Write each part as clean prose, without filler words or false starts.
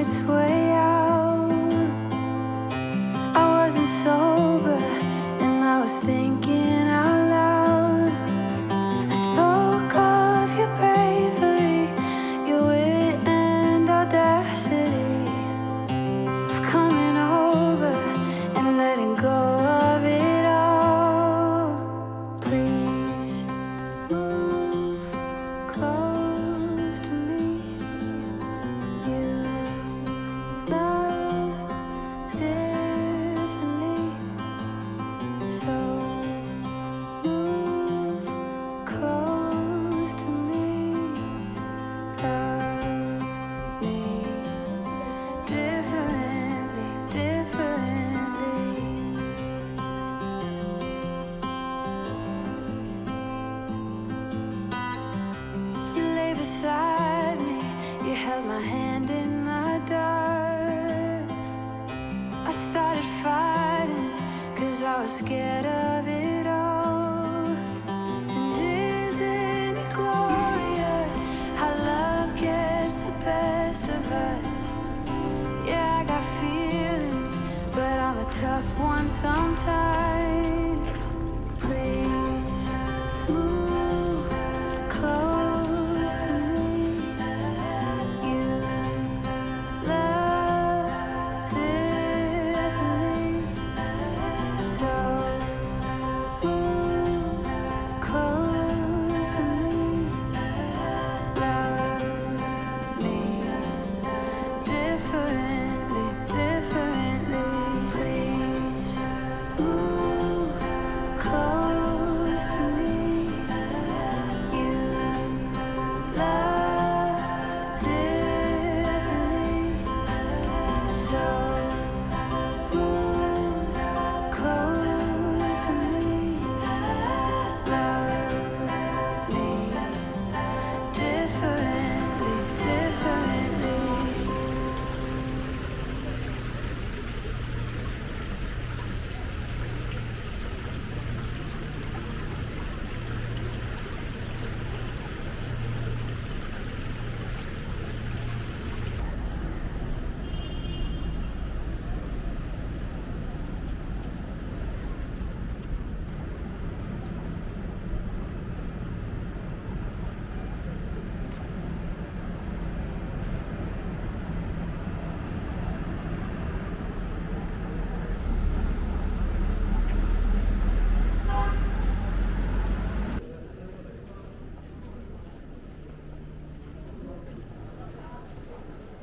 its way out. I wasn't sober and I was thinking out loud. I spoke of your bravery, your wit and audacity, of coming over and letting go of it all. Please move close to me. You love differently, so move close to me. Love me differently, differently. You lay beside me, you held my hand in the dark. I started fighting, 'cause I was scared of it all. And isn't it glorious how love gets the best of us? Yeah, I got feelings, but I'm a tough one sometimes. Please move close to me. You love differently, so move close to me. Love me differently, differently. Please move close to me. You love differently, so move close to me. Love me differently, differently.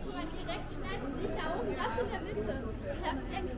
Guck mal, direkt schneiden sich da oben, das in der Mitte. Perfekt.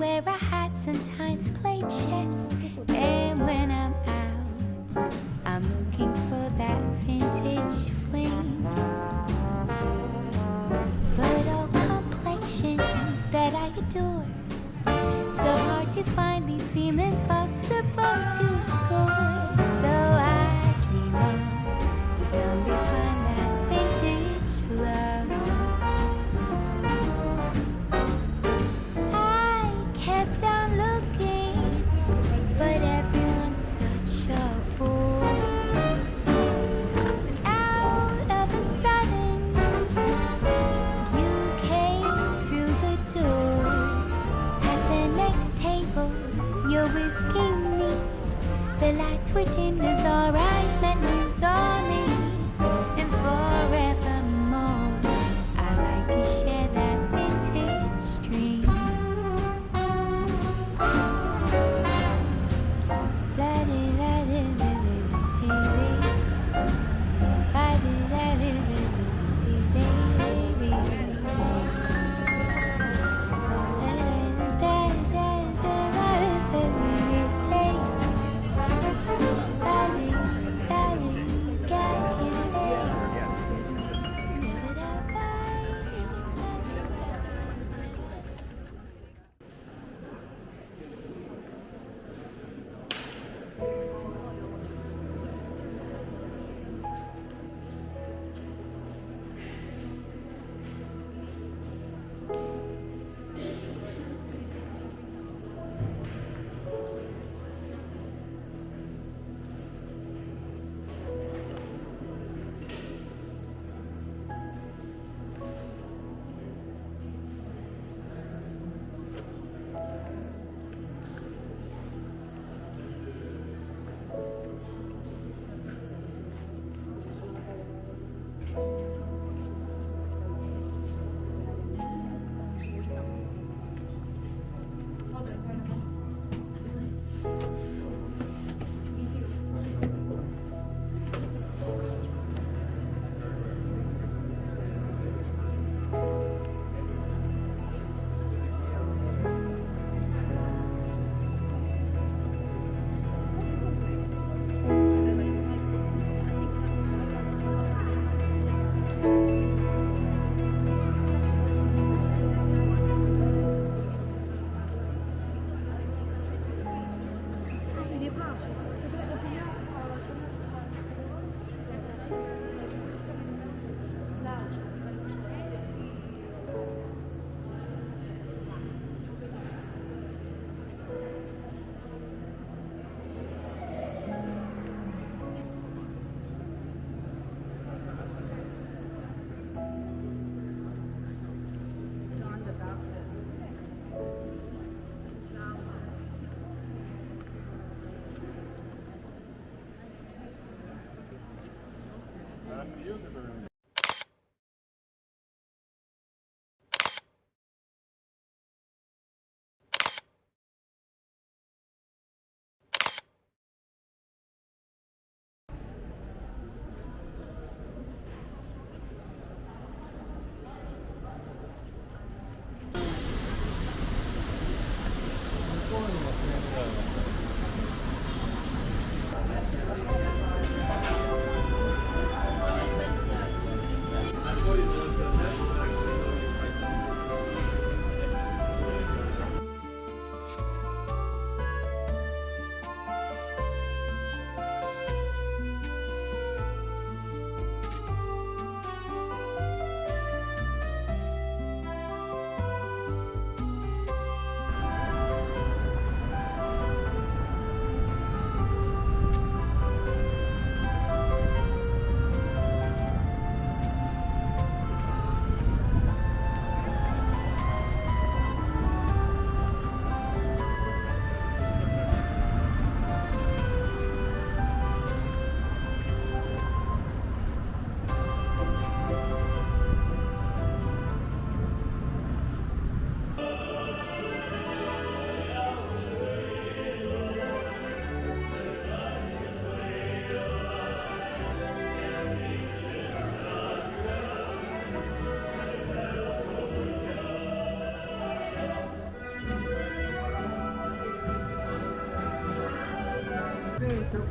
where I had sometimes played chess. And when I'm out, I'm looking for that vintage fling. Fertile complexions that I adore, so hard to find, these seem impossible to score. So I dream on to someday find that vintage love. I kept on looking, but everyone's such a bore. And out of a sudden, you came through the door. At the next table, your whiskey neat. The lights were dimmed as our eyes met, moves on me. And forevermore, I like to share that vintage dream.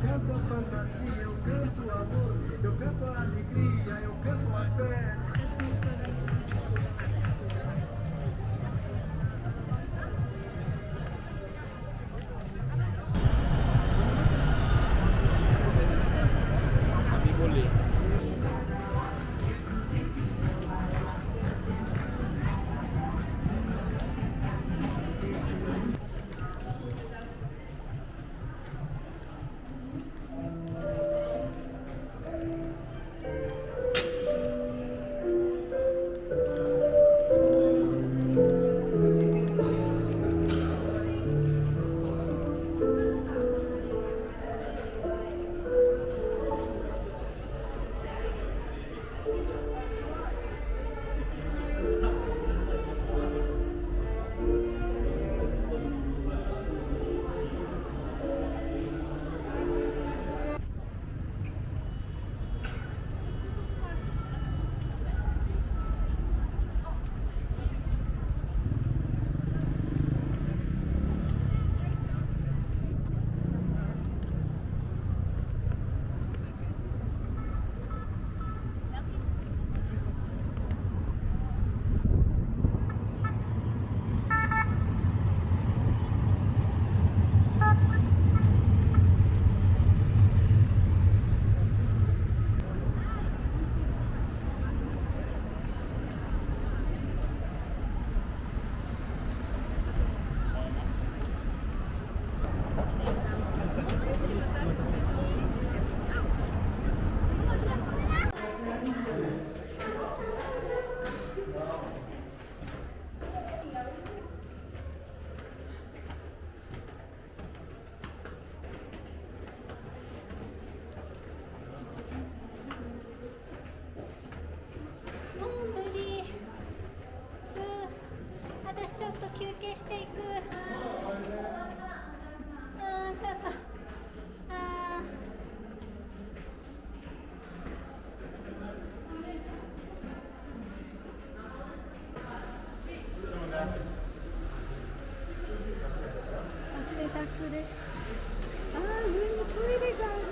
canto a fantasia, eu canto amor, eu canto a alegria, eu canto a fé.もう無理。私ちょっと休憩していく。ちょっと。汗だくです。上にトイレがある。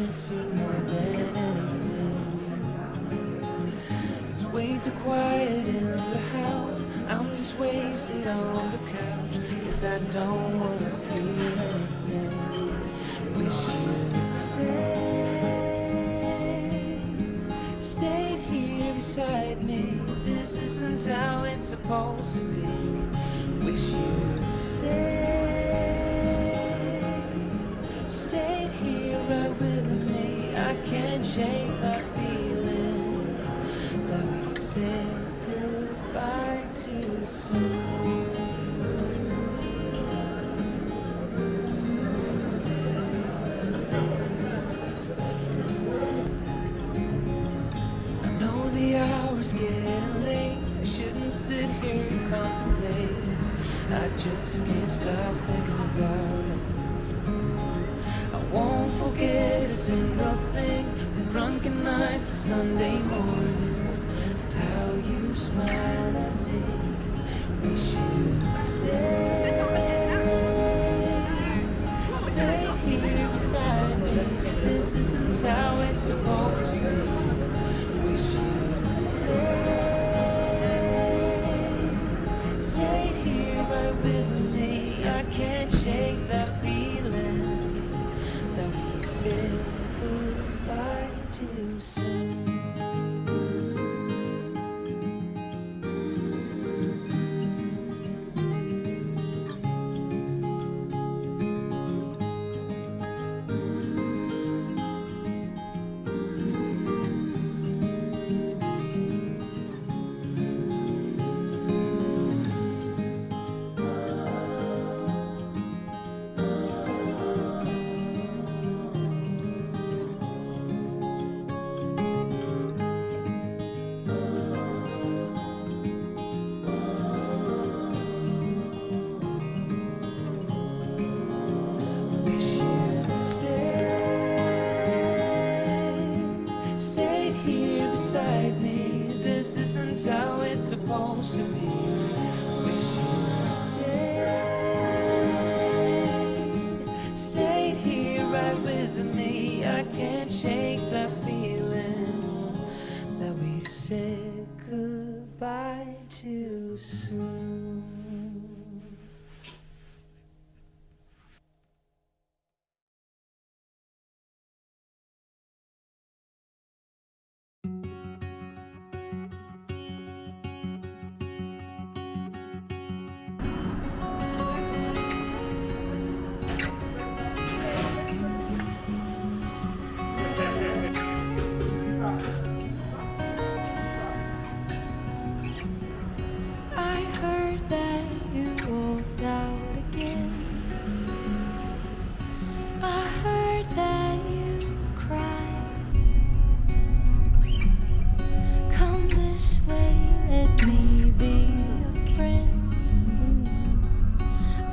miss you more than anything. It's way too quiet in the house. I'm just wasted on the couch. Guess I don't wanna feel anything. Wish you'd stayed here beside me. This isn't how it's supposed to be. Wish you'd stayed here right with me. I can't shake that feeling that we said goodbye too soon. I know the hour's getting late. I shouldn't sit here and contemplate. I just can't stop thinking about it. I won't forget a single thing, from drunken nights to Sunday mornings, and how you smile at me. Wish you'd stay here beside me. This isn't how it's supposed to be. Wish you'd stay here right with me. I can't shake that feeling that we said goodbye too soon. This isn't how it's supposed to be. Wish you'd stayed here right with me. I can't shake that feeling that we said goodbye too soon. I heard that you walked out again. I heard that you cried. Come this way, let me be a friend.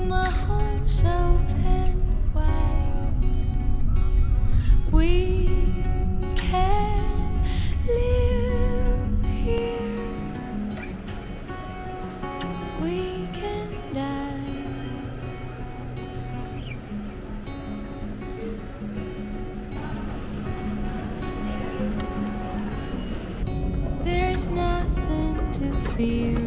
My home's open wide. We can live here. We can die. There's nothing to fear